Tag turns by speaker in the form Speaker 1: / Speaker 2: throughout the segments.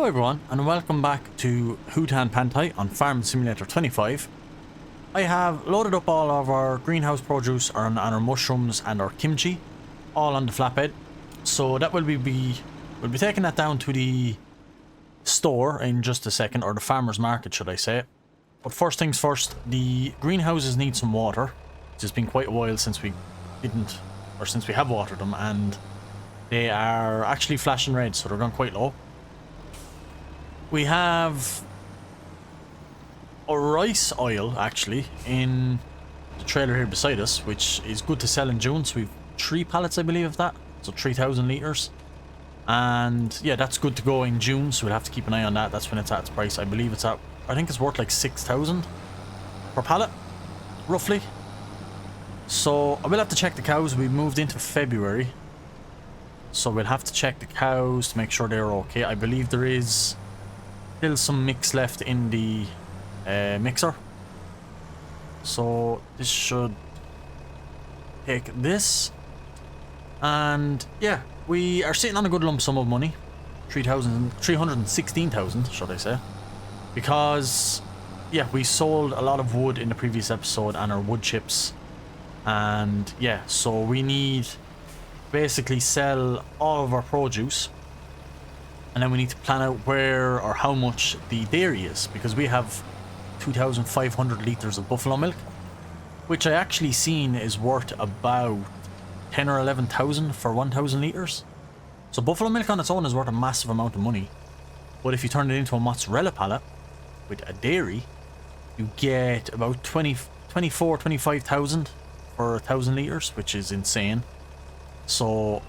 Speaker 1: everyone, and welcome back to Hutan Pantai on Farm Simulator 25. I have loaded up all of our greenhouse produce and our mushrooms and our kimchi all on the flatbed. So that we'll be taking that down to the store in just a second, or the farmer's market should I say. But first things first, the greenhouses need some water. It's been quite a while since we have watered them, and they are actually flashing red, so they're gone quite low. We have a rice oil actually in the trailer here beside us, which is good to sell in June. So we've 3 pallets I believe of that, so 3,000 litres. And yeah, that's good to go in June, so we'll have to keep an eye on that. That's when it's at its price. I believe it's at, I think it's worth like 6,000 per pallet, roughly. So I will have to check the cows. We moved into February, so we'll have to check the cows to make sure they're okay. I believe there is still some mix left in the mixer, so this should take this. And yeah, we are sitting on a good lump sum of money, 316,000 should I say, because yeah, we sold a lot of wood in the previous episode and our wood chips. And yeah, so we need basically sell all of our produce, and then we need to plan out where or how much the dairy is, because we have 2,500 litres of buffalo milk, which I actually seen is worth about 10 or 11,000 for 1,000 litres. So buffalo milk on its own is worth a massive amount of money, but if you turn it into a mozzarella pallet with a dairy, you get about 25,000 for 1,000 litres, which is insane. So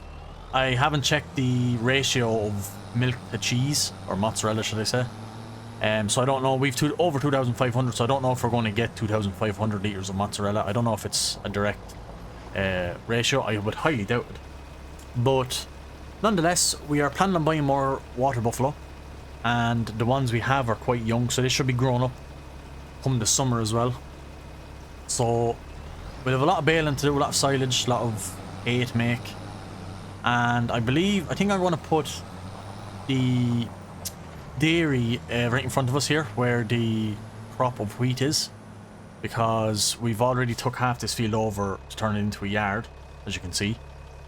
Speaker 1: I haven't checked the ratio of milk to cheese, or mozzarella should I say. So I don't know. We've over 2,500, so I don't know if we're going to get 2,500 litres of mozzarella. I don't know if it's a direct ratio. I would highly doubt it. But nonetheless, we are planning on buying more water buffalo, and the ones we have are quite young, so they should be grown up come the summer as well. So we'll have a lot of baling to do, a lot of silage, a lot of hay to make. And I think I'm going to put the dairy right in front of us here, where the crop of wheat is, because we've already took half this field over to turn it into a yard, as you can see.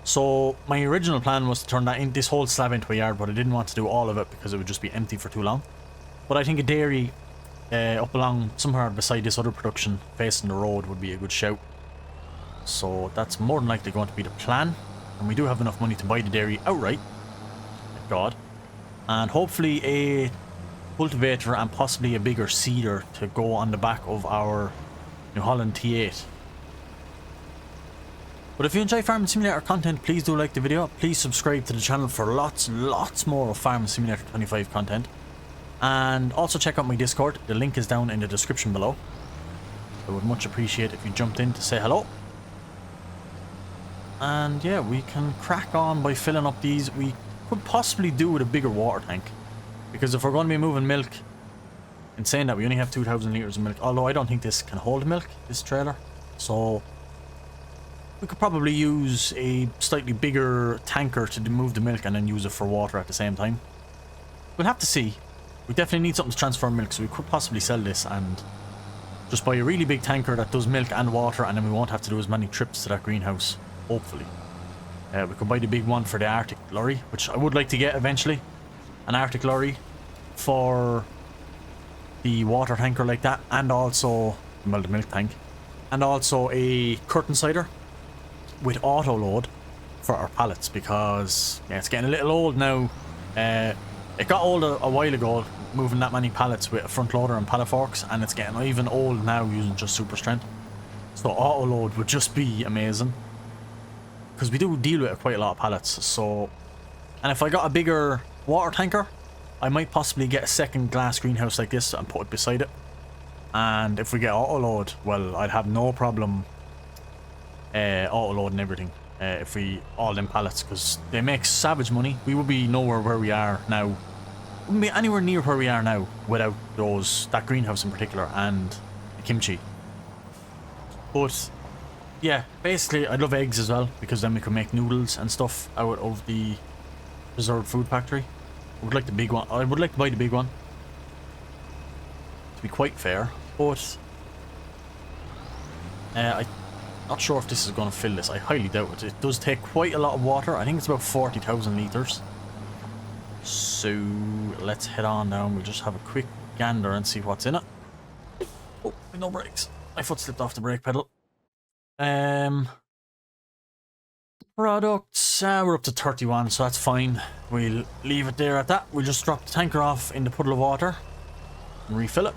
Speaker 1: So my original plan was to turn this whole slab into a yard, but I didn't want to do all of it because it would just be empty for too long. But I think a dairy up along somewhere beside this other production facing the road would be a good shout. So that's more than likely going to be the plan, and we do have enough money to buy the dairy outright, thank God, and hopefully a cultivator and possibly a bigger seeder to go on the back of our new Holland T8. But if you enjoy Farming Simulator content, please do like the video. Please subscribe to the channel for lots more of Farming Simulator 25 content, and also check out my Discord. The link is down in the description below. I would much appreciate if you jumped in to say hello. And yeah, we can crack on by filling up these. We could possibly do with a bigger water tank, because if we're going to be moving milk, in saying that we only have 2,000 litres of milk, although I don't think this can hold milk, this trailer, so we could probably use a slightly bigger tanker to move the milk and then use it for water at the same time. We'll have to see. We definitely need something to transfer milk, so we could possibly sell this and just buy a really big tanker that does milk and water, and then we won't have to do as many trips to that greenhouse. Hopefully. We could buy the big one for the Arctic lorry, which I would like to get eventually. An Arctic lorry for the water tanker like that, and also, well, the milk tank. And also a curtain sider with auto load for our pallets, because yeah, it's getting a little old now. It got old a while ago, moving that many pallets with a front loader and pallet forks, and it's getting even old now using just super strength. So auto load would just be amazing, because we do deal with quite a lot of pallets. So, and if I got a bigger water tanker, I might possibly get a second glass greenhouse like this and put it beside it. And if we get auto load, well, I'd have no problem auto loading everything if we all them pallets, because they make savage money. We would be nowhere where we are now, wouldn't be anywhere near where we are now without that greenhouse in particular and the kimchi. But yeah, basically I'd love eggs as well, because then we could make noodles and stuff out of the preserved food factory. I would like the big one. I would like to buy the big one, to be quite fair, but I'm not sure if this is going to fill this. I highly doubt it. It does take quite a lot of water. I think it's about 40,000 litres. So let's head on down. We'll just have a quick gander and see what's in it. Oh, no brakes. My foot slipped off the brake pedal. Products, we're up to 31, so that's fine. We'll leave it there at that. We'll just drop the tanker off in the puddle of water and refill it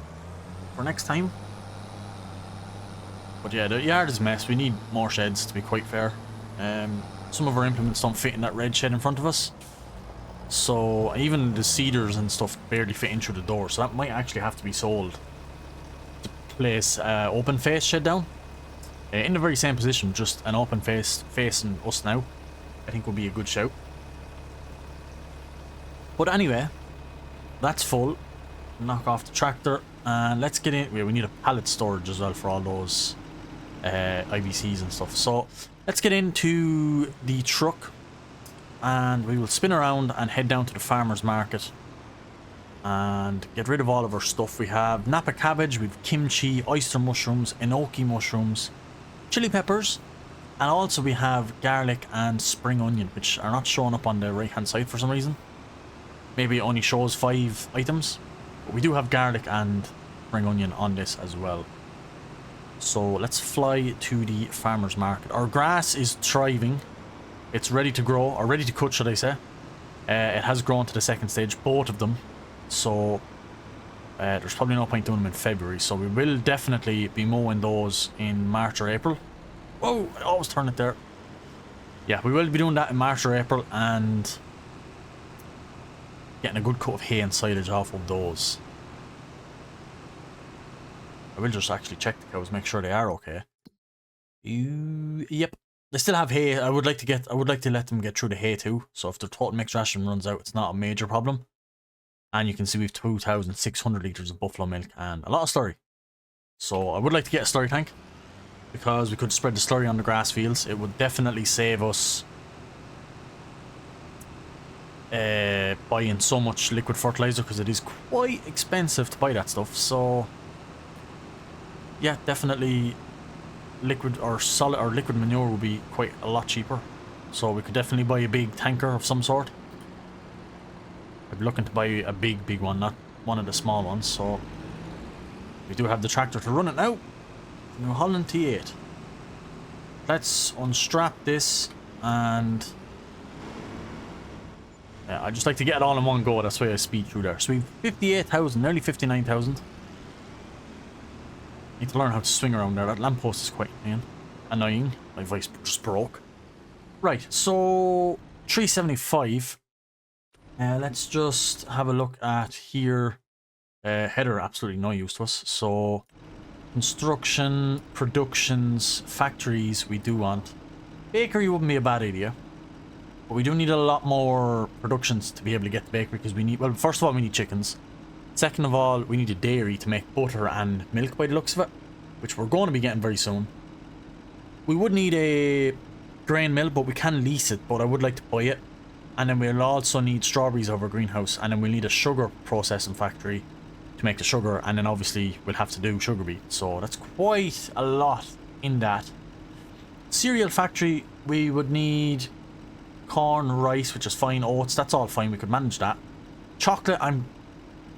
Speaker 1: for next time. But yeah, the yard is a mess. We need more sheds, to be quite fair. Some of our implements don't fit in that red shed in front of us. So even the cedars and stuff barely fit in through the door, so that might actually have to be sold to place open face shed down in the very same position, just an open face facing us now. I think would be a good shout. But anyway, that's full. Knock off the tractor and let's get in. We need a pallet storage as well for all those IBCs and stuff. So let's get into the truck. And we will spin around and head down to the farmer's market and get rid of all of our stuff. We have Napa cabbage, we have kimchi, oyster mushrooms, enoki mushrooms, chili peppers, and also we have garlic and spring onion, which are not showing up on the right hand side for some reason. Maybe it only shows 5 items, but we do have garlic and spring onion on this as well. So let's fly to the farmer's market. Our grass is thriving. It's ready to grow, or ready to cut, should I say. It has grown to the second stage, both of them. So there's probably no point doing them in February. So we will definitely be mowing those in March or April. Whoa, I always turn it there. Yeah, we will be doing that in March or April and getting a good cut of hay and silage off of those. I will just actually check the cows, make sure they are okay. Yep. They still have hay. I would like to let them get through the hay too. So if the total mixed ration runs out, it's not a major problem. And you can see we've 2,600 litres of buffalo milk and a lot of slurry. So I would like to get a slurry tank because we could spread the slurry on the grass fields. It would definitely save us buying so much liquid fertilizer because it is quite expensive to buy that stuff. So yeah, definitely liquid or solid or liquid manure will be quite a lot cheaper, so we could definitely buy a big tanker of some sort. I'm looking to buy a big one, not one of the small ones. So we do have the tractor to run it now. The new Holland T8. Let's unstrap this and yeah, I just like to get it all in one go. That's why I speed through there. So we've 58,000, nearly 59,000. Need to learn how to swing around there. That lamppost is quite annoying. My voice just broke. Right, so 375. Let's just have a look at here. Header, absolutely no use to us. So construction, productions, factories we do want. Bakery wouldn't be a bad idea. But we do need a lot more productions to be able to get the bakery because we need, well, first of all, we need chickens. Second of all, we need a dairy to make butter and milk by the looks of it, which we're going to be getting very soon. We would need a grain mill, but we can lease it, but I would like to buy it. And then we'll also need strawberries over greenhouse, and then we'll need a sugar processing factory to make the sugar, and then obviously we'll have to do sugar beet. So that's quite a lot in that. Cereal factory, we would need corn, rice, which is fine, oats, that's all fine, we could manage that. Chocolate, I'm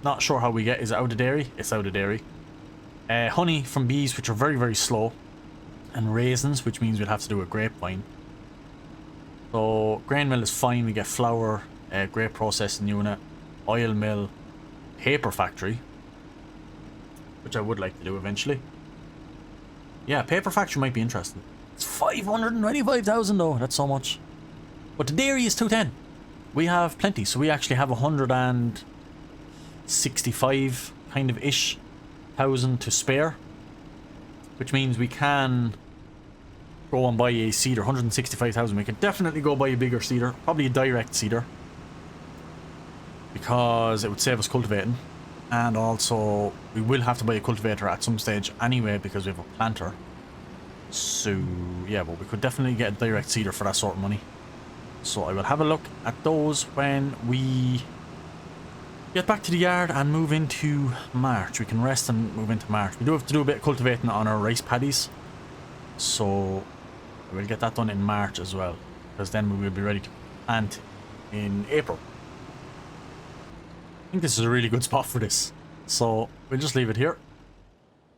Speaker 1: not sure how we get. Is it out of dairy? It's out of dairy. Honey from bees, which are very slow, and raisins, which means we'll have to do a grapevine. So grain mill is fine. We get flour, grape processing unit, oil mill, paper factory, which I would like to do eventually. Yeah, paper factory might be interesting. It's 525,000 though. That's so much. But the dairy is 210. We have plenty, so we actually have 165 kind of ish thousand to spare, which means we can go and buy a seeder. 165,000. We could definitely go buy a bigger seeder, probably a direct seeder, because it would save us cultivating, and also we will have to buy a cultivator at some stage anyway because we have a planter. So yeah, but we could definitely get a direct seeder for that sort of money. So I will have a look at those when we get back to the yard and move into March. We can rest and move into March. We do have to do a bit of cultivating on our rice paddies. So we'll get that done in March as well. Because then we will be ready to plant in April. I think this is a really good spot for this. So we'll just leave it here.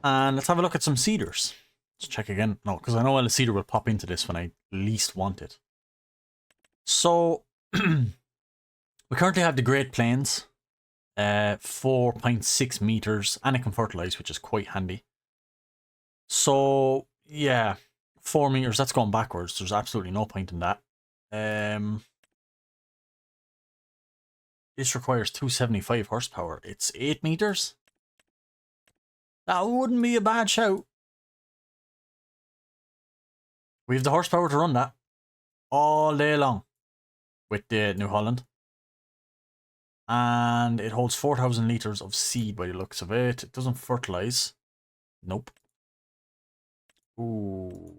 Speaker 1: And let's have a look at some cedars. Let's check again. No, because I know a cedar will pop into this when I least want it. So we currently have the Great Plains. 4.6 meters, and it can fertilize, which is quite handy. So yeah, 4 meters, that's going backwards. There's absolutely no point in that. This requires 275 horsepower. It's 8 meters. That wouldn't be a bad shout. We have the horsepower to run that all day long with the New Holland. And it holds 4,000 litres of seed by the looks of it. It doesn't fertilize. Nope. Ooh.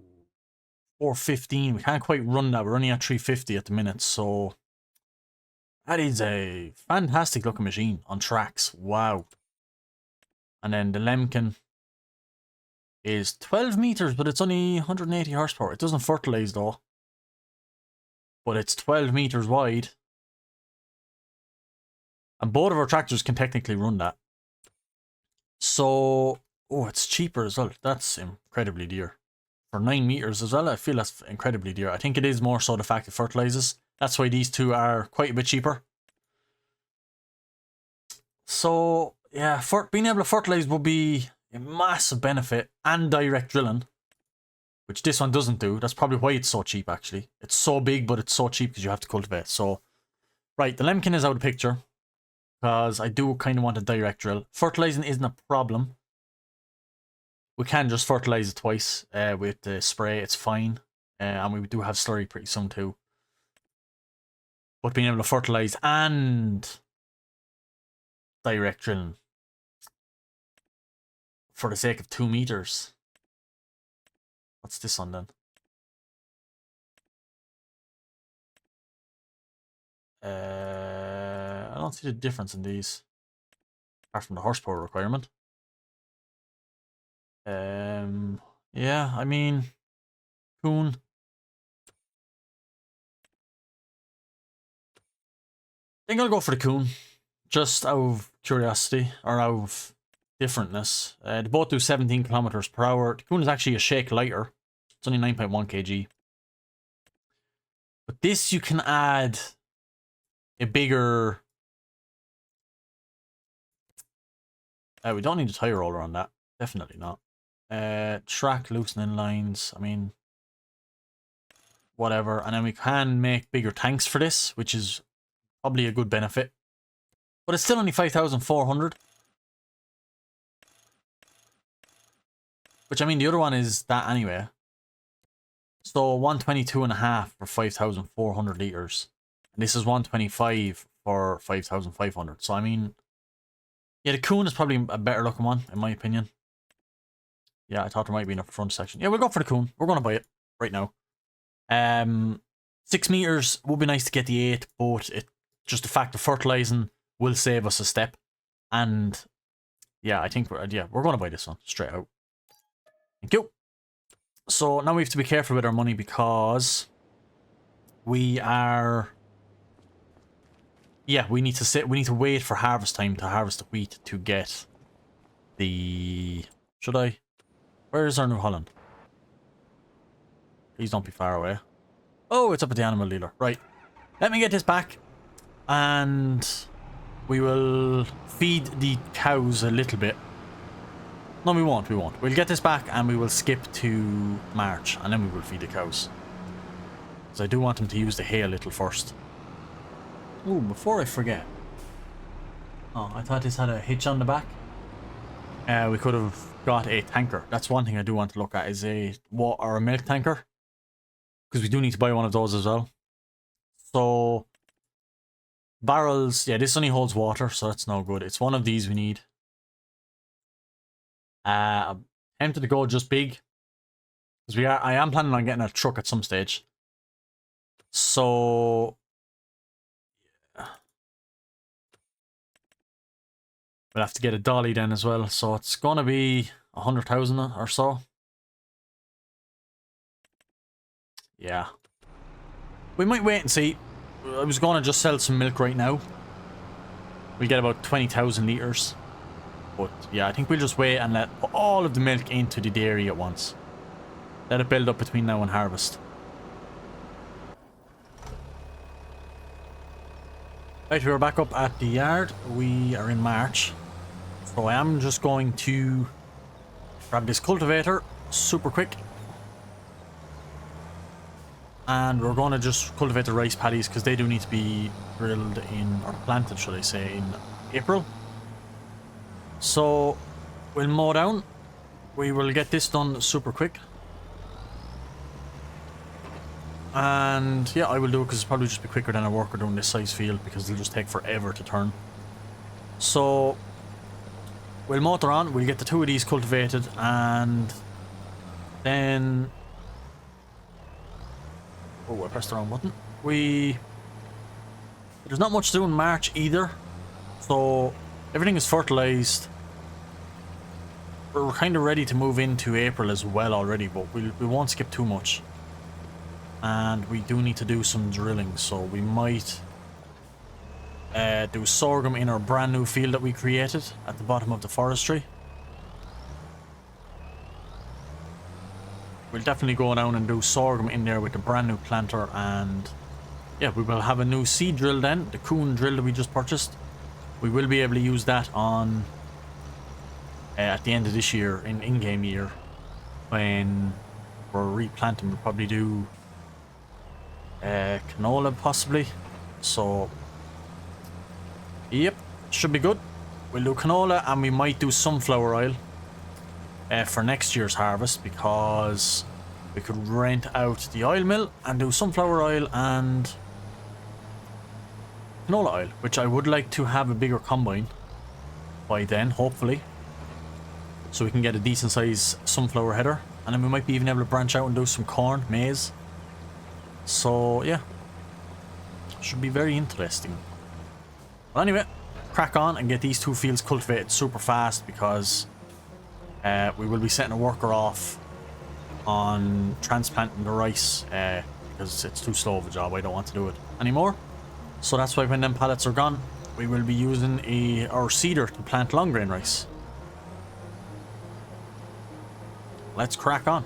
Speaker 1: 415. We can't quite run that. We're only at 350 at the minute. So that is a fantastic looking machine on tracks. Wow. And then the Lemken is 12 meters, but it's only 180 horsepower. It doesn't fertilize though. But it's 12 meters wide. And both of our tractors can technically run that. So, oh, it's cheaper as well. That's incredibly dear. For 9 meters as well, I feel that's incredibly dear. I think it is more so the fact it fertilizes. That's why these two are quite a bit cheaper. So, yeah, being able to fertilize would be a massive benefit. And direct drilling, which this one doesn't do. That's probably why it's so cheap, actually. It's so big, but it's so cheap because you have to cultivate. So, right, the Lemken is out of the picture. Because I do kind of want a direct drill. Fertilizing isn't a problem. We can just fertilize it twice with the spray. It's fine. And we do have slurry pretty soon too. But being able to fertilize and direct drilling for the sake of 2 meters. What's this one then? I don't see the difference in these, apart from the horsepower requirement. Yeah, I mean, Coon. I think I'll go for the Coon, just out of curiosity, or out of differentness. They both do 17 kilometers per hour. The Coon is actually a shake lighter. It's only 9.1 kg. But this you can add a bigger... we don't need a tire roller on that. Definitely not. Track loosening lines. I mean, whatever. And then we can make bigger tanks for this, which is probably a good benefit. But it's still only 5,400. Which, I mean, the other one is that anyway. So 122.5 for 5,400 litres. And this is 125 for 5,500. So, I mean... yeah, the Coon is probably a better looking one, in my opinion. Yeah, I thought there might be in the front section. Yeah, we'll go for the Coon. We're going to buy it right now. 6 meters would be nice to get the 8, but just the fact of fertilizing will save us a step. And yeah, I think we're going to buy this one straight out. Thank you. So now we have to be careful with our money because we are... yeah, we need to wait for harvest time to harvest the wheat to get the... should I? Where is our New Holland? Please don't be far away. Oh, it's up at the animal dealer. Right. Let me get this back. And we will feed the cows a little bit. No, we won't. We'll get this back and we will skip to March. And then we will feed the cows. Because I do want them to use the hay a little first. Ooh, before I forget. Oh, I thought this had a hitch on the back. We could have got a tanker. That's one thing I do want to look at, is a water or a milk tanker. Because we do need to buy one of those as well. So, barrels, yeah, this only holds water, so that's no good. It's one of these we need. I'm tempted to go just big. Because I am planning on getting a truck at some stage. So... We'll have to get a dolly then as well. So it's gonna be 100,000 or so. Yeah. We might wait and see. I was gonna just sell some milk right now. We'll get about 20,000 litres. But yeah, I think we'll just wait and let all of the milk into the dairy at once. Let it build up between now and harvest. Right, we're back up at the yard. We are in March. So I am just going to grab this cultivator super quick. And we're going to just cultivate the rice paddies because they do need to be drilled in, or planted should I say, in April. So we'll mow down. We will get this done super quick. And yeah, I will do it because it's probably just be quicker than a worker doing this size field because it'll just take forever to turn. So we'll motor on, we'll get the two of these cultivated, and then... Oh, I pressed the wrong button. There's not much to do in March either. So everything is fertilized. We're kind of ready to move into April as well already, but we won't skip too much. And we do need to do some drilling, so we might do sorghum in our brand new field that we created at the bottom of the forestry. We'll definitely go down and do sorghum in there with the brand new planter, and yeah, we will have a new seed drill then, the Kuhn drill that we just purchased. We will be able to use that on at the end of this year, in-game year, when we're replanting. We'll probably do canola possibly. So yep, should be good. We'll do canola, and we might do sunflower oil for next year's harvest, because we could rent out the oil mill and do sunflower oil and canola oil, which I would like to have a bigger combine by then, hopefully, so we can get a decent size sunflower header, and then we might be even able to branch out and do some corn, maize. So yeah, should be very interesting. Well, anyway, crack on and get these two fields cultivated super fast, because we will be setting a worker off on transplanting the rice, because it's too slow of a job. I don't want to do it anymore. So that's why when them pallets are gone, we will be using our seeder to plant long grain rice. Let's crack on.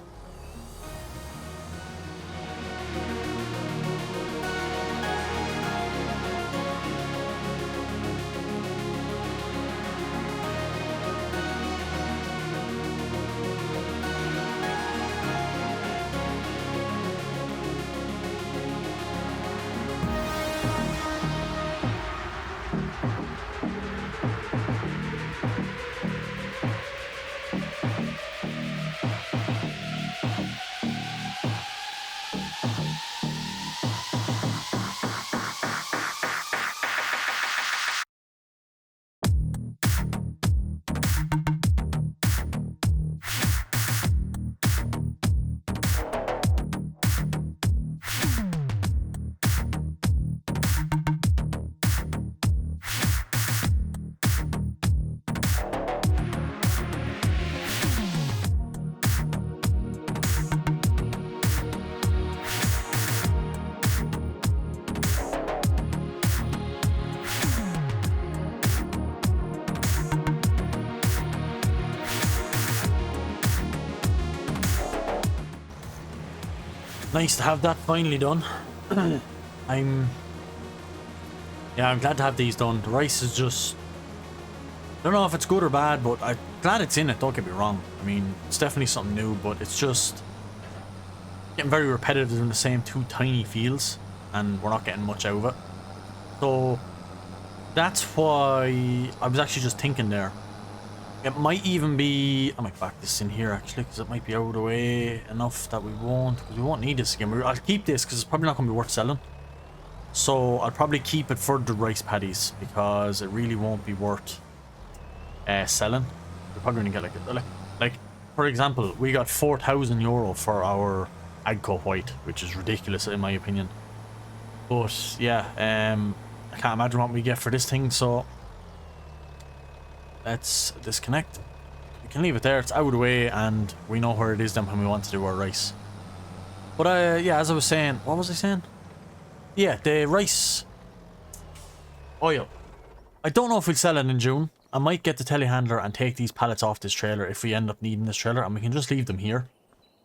Speaker 1: Nice to have that finally done. I'm glad to have these done. The rice is just, I don't know if it's good or bad, but I'm glad it's in it, don't get me wrong. I mean, it's definitely something new, but it's just getting very repetitive in the same two tiny fields, and we're not getting much out of it. So that's why I was actually just thinking there. It might even be, I might back this in here actually, because it might be out of the way enough that we won't need this again. I'll keep this because it's probably not going to be worth selling. So I'll probably keep it for the rice paddies, because it really won't be worth selling. We're probably going to get like for example, we got €4,000 for our Agco White, which is ridiculous in my opinion. But yeah, I can't imagine what we get for this thing, so let's disconnect. We can leave it there. It's out of the way, and we know where it is then when we want to do our rice. But yeah, as I was saying, what was I saying? Yeah, the rice oil. I don't know if we'll sell it in June. I might get the telehandler and take these pallets off this trailer if we end up needing this trailer, and we can just leave them here,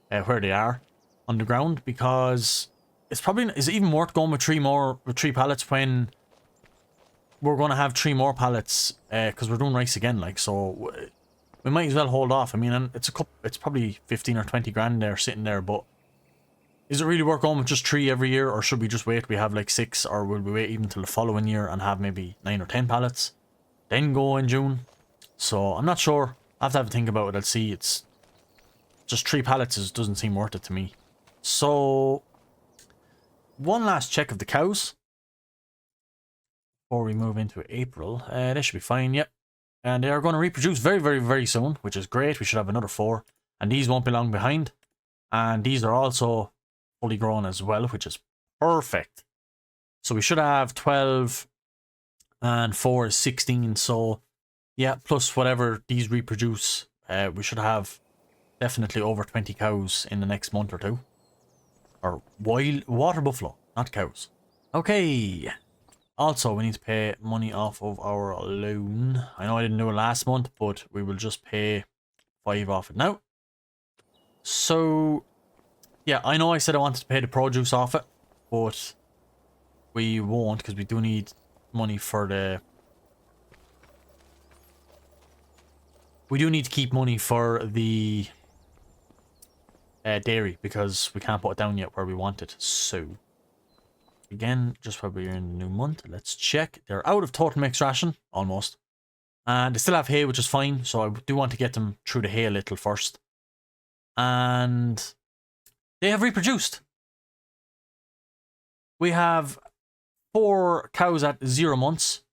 Speaker 1: where they are, on the ground, because it's probably, is it even worth going with three pallets when we're going to have 3 more pallets, because we're doing rice again, like, so we might as well hold off. I mean, and it's probably 15 or 20 grand there sitting there, but is it really worth going with just 3 every year, or should we just wait? We have like 6, or will we wait even till the following year and have maybe 9 or 10 pallets, then go in June? So I'm not sure. I have to have a think about it. I'll see. It's just 3 pallets doesn't seem worth it to me. So one last check of the cows before we move into April. They should be fine. Yep, and they are going to reproduce very, very, very soon, which is great. We should have another 4, and these won't be long behind. And these are also fully grown as well, which is perfect. So we should have 12 and 4 is 16. So yeah, plus whatever these reproduce, we should have definitely over 20 cows in the next month or 2. Or wild water buffalo, not cows. Okay. Also, we need to pay money off of our loan. I know I didn't do it last month, but we will just pay 5 off it now. So yeah, I know I said I wanted to pay the produce off it, but we won't, because we do need money for the... We do need to keep money for the dairy, because we can't put it down yet where we want it. So, again, just while we're in the new month, let's check. They're out of total mixed ration, almost. And they still have hay, which is fine, so I do want to get them through the hay a little first. And they have reproduced. We have 4 cows at 0 months.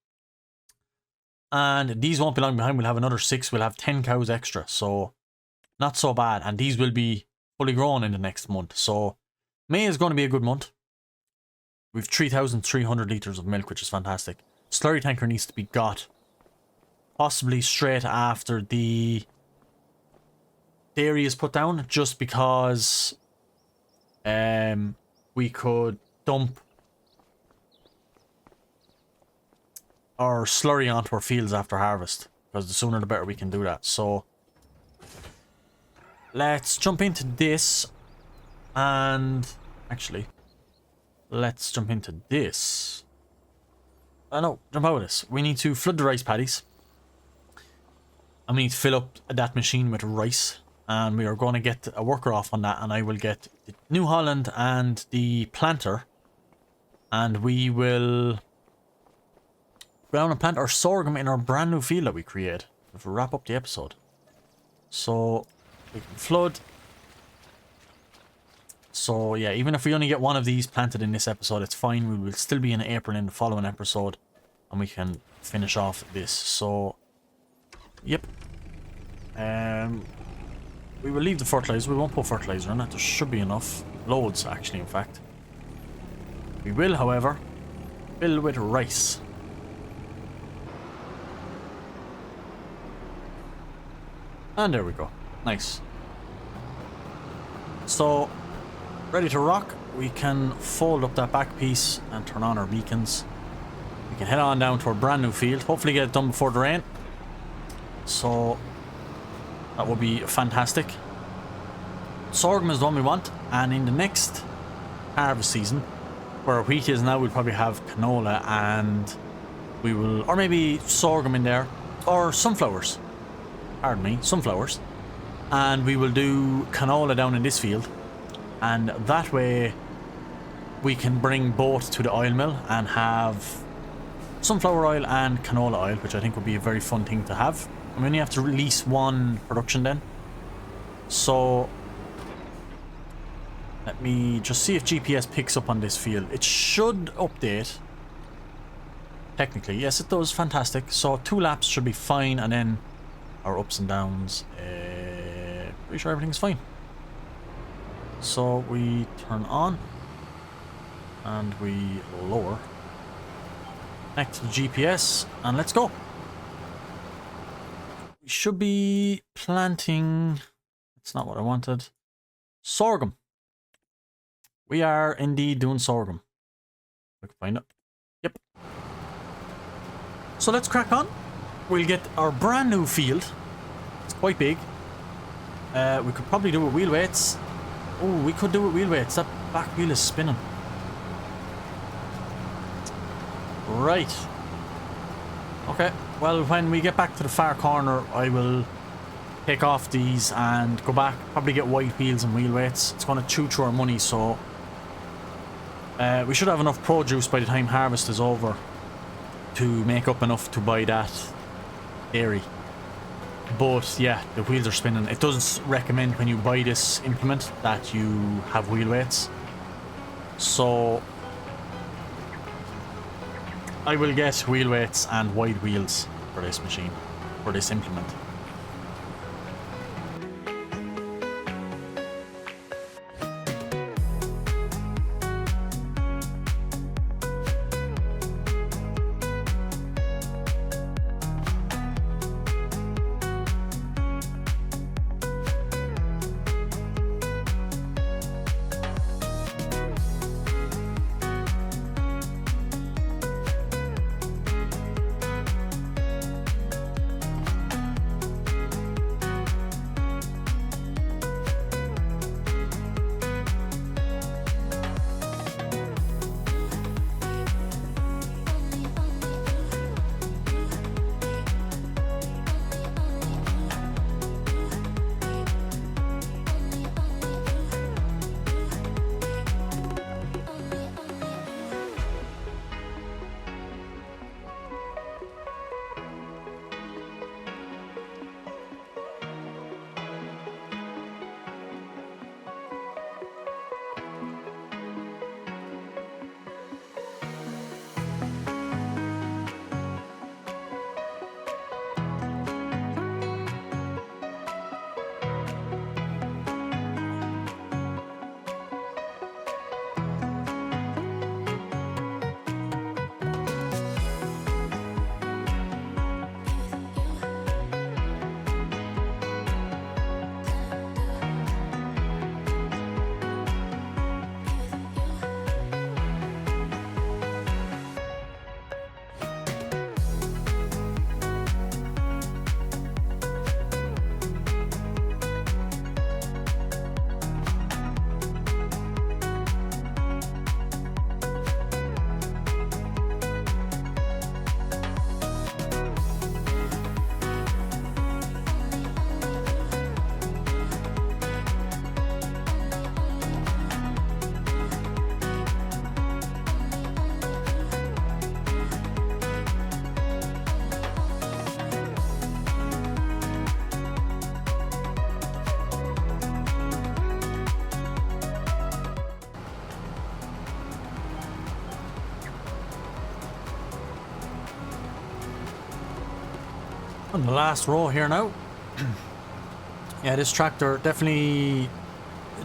Speaker 1: And these won't be long behind. We'll have another 6. We'll have 10 cows extra. So, not so bad. And these will be fully grown in the next month. So, May is going to be a good month. We've 3,300 litres of milk, which is fantastic. Slurry tanker needs to be got. Possibly straight after the dairy is put down, just because we could dump our slurry onto our fields after harvest, because the sooner the better we can do that. So let's jump into this, and actually let's jump into this. No, jump out of this. We need to flood the rice paddies, and we need to fill up that machine with rice. And we are going to get a worker off on that, and I will get the New Holland and the planter, and we will go down and plant our sorghum in our brand new field that we create if we wrap up the episode. So we can flood. So yeah, even if we only get one of these planted in this episode, it's fine. We will still be in April in the following episode, and we can finish off this. So yep. We will leave the fertilizer. We won't put fertilizer in it. There should be enough. Loads, actually, in fact. We will, however, fill with rice. And there we go. Nice. So, ready to rock. We can fold up that back piece and turn on our beacons. We can head on down to our brand new field. Hopefully get it done before the rain. So that would be fantastic. Sorghum is the one we want, and in the next harvest season, where wheat is now, we'll probably have canola, and we will, or maybe sorghum in there, or sunflowers. Pardon me, sunflowers. And we will do canola down in this field, and that way we can bring both to the oil mill and have sunflower oil and canola oil, which I think would be a very fun thing to have. And we only have to release one production then. So let me just see if GPS picks up on this field. It should update. Technically, yes it does. Fantastic. So 2 laps should be fine, and then our ups and downs. Pretty sure everything's fine. So we turn on and we lower. Connect to the GPS and let's go. We should be planting... That's not what I wanted. Sorghum. We are indeed doing sorghum. If I can find it. Yep. So let's crack on. We'll get our brand new field. It's quite big. We could probably do it with wheel weights. Oh, we could do it with wheel weights. That back wheel is spinning. Right. Okay. Well, when we get back to the far corner, I will take off these and go back. Probably get white wheels and wheel weights. It's going to chew through our money, so... we should have enough produce by the time harvest is over to make up enough to buy that dairy. But yeah, the wheels are spinning. It doesn't recommend when you buy this implement that you have wheel weights. So I will get wheel weights and wide wheels for this machine, for this implement. On the last row here now. Yeah, this tractor definitely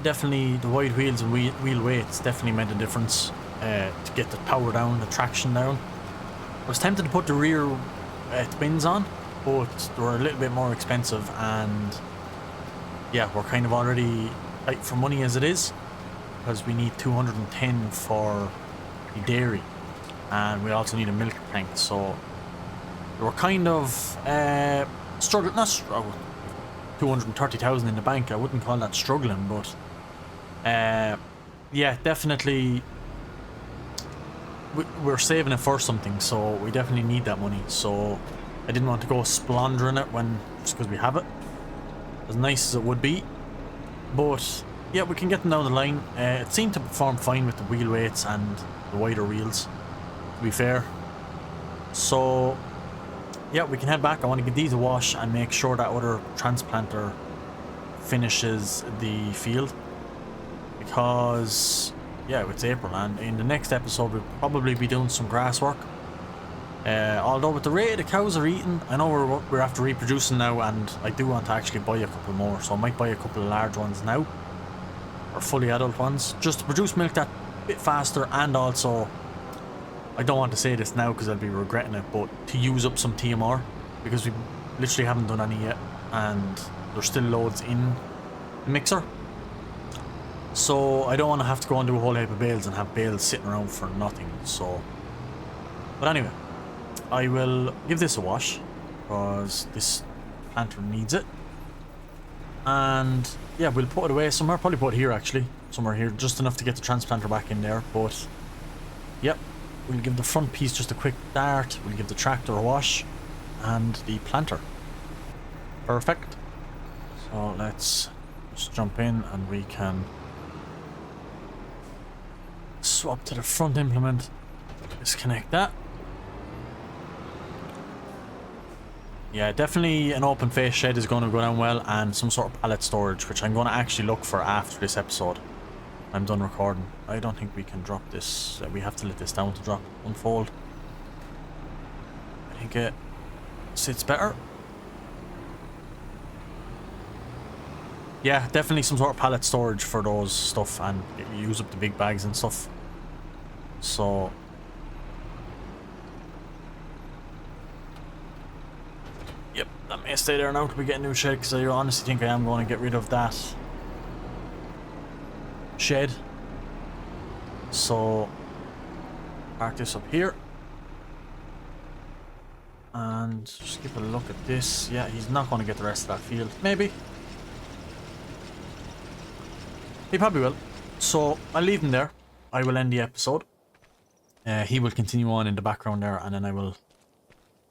Speaker 1: the wide wheels and wheel weights definitely made a difference to get the power down, the traction down. I was tempted to put the rear twins on, but they were a little bit more expensive, and yeah, we're kind of already tight for money as it is, because we need 210 for the dairy, and we also need a milk tank, so we're kind of struggling, not 230,000 in the bank. I wouldn't call that struggling, but yeah, definitely we're saving it for something, so we definitely need that money. So I didn't want to go splundering it when just because we have it, as nice as it would be. But yeah, we can get them down the line. It seemed to perform fine with the wheel weights and the wider wheels, to be fair. So yeah, we can head back. I want to give these a wash and make sure that other transplanter finishes the field, because yeah, it's April, and in the next episode we'll probably be doing some grass work. Although with the rate the cows are eating, I know we're after reproducing now, and I do want to actually buy a couple more, so I might buy a couple of large ones now, or fully adult ones, just to produce milk that bit faster, and also, I don't want to say this now because I'll be regretting it, but to use up some TMR, because we Literally haven't done any yet, and there's still loads in the mixer. So I don't want to have to go and do a whole heap of bales and have bales sitting around for nothing. So, but anyway, I will give this a wash because this planter needs it. And yeah, we'll put it away somewhere. Probably put it here actually, somewhere here, just enough to get the transplanter back in there. But yep, we'll give the front piece just a quick dart. We'll give the tractor a wash and the planter. Perfect. So let's just jump in and we can swap to the front implement, disconnect that. Yeah, definitely an open face shed is going to go down well, and some sort of pallet storage, which I'm going to actually look for after this episode. I'm done recording. I don't think we can drop this. We have to let this down to drop, unfold. I think it sits better. Yeah, definitely some sort of pallet storage for those stuff, and use up the big bags and stuff. So yep, that may stay there now till we get a new shed, because I honestly think I am going to get rid of that shed. So park this up here and just give a look at this. Yeah, he's not going to get the rest of that field. Maybe. He probably will. So I'll leave him there. I will end the episode. He will continue on in the background there, and then I will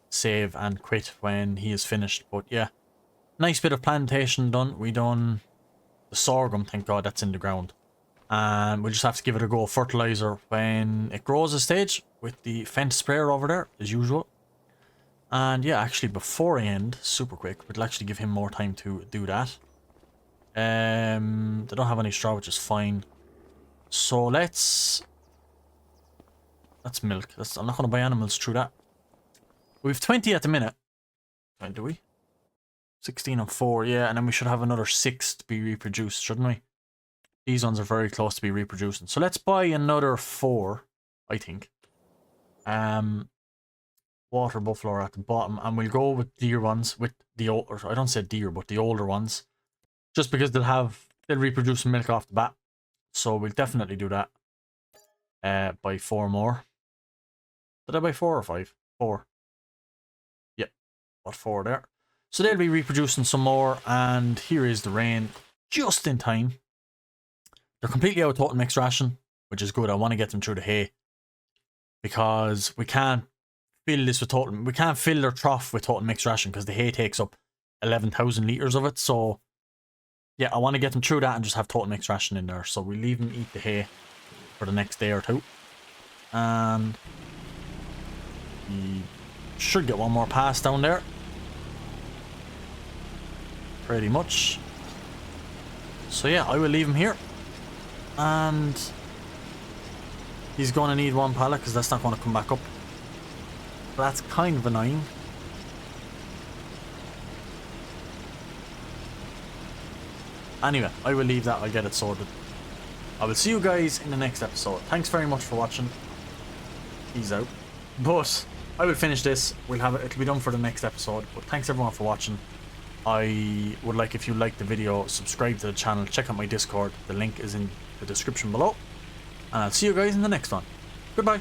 Speaker 1: save and quit when he is finished. But yeah, nice bit of plantation done. We done the sorghum, thank God that's in the ground. And we'll just have to give it a go of fertilizer when it grows a stage with the Fendt sprayer over there, as usual. And yeah, actually before I end, super quick, we'll actually give him more time to do that. They don't have any straw, which is fine. So let's milk. I'm not going to buy animals through that. We have 20 at the minute. Do we? 16 and 4, yeah, and then we should have another 6 to be reproduced, shouldn't we? These ones are very close to be reproducing. So let's buy another 4, I think. Water buffalo are at the bottom, and we'll go with deer ones, with the older, I don't say deer, but the older ones. Just because they'll reproduce some milk off the bat. So we'll definitely do that. Buy 4 more. Did I buy 4 or 5? 4. Yep, bought 4 there. So they'll be reproducing some more, and here is the rain just in time. They're completely out of total mixed ration, which is good. I want to get them through the hay, because we can't fill this with total. We can't fill their trough with total mixed ration because the hay takes up 11,000 litres of it. So yeah, I want to get them through that and just have total mixed ration in there. So we leave them eat the hay for the next day or two. And we should get one more pass down there. Pretty much. So yeah, I will leave him here. And he's going to need 1 pallet because that's not going to come back up. But that's kind of annoying. Anyway, I will leave that. I'll get it sorted. I will see you guys in the next episode. Thanks very much for watching. Peace out. But I will finish this. It'll be done for the next episode. But thanks everyone for watching. I would like, if you liked the video, subscribe to the channel. Check out my Discord. The link is in the description below. And I'll see you guys in the next one. Goodbye.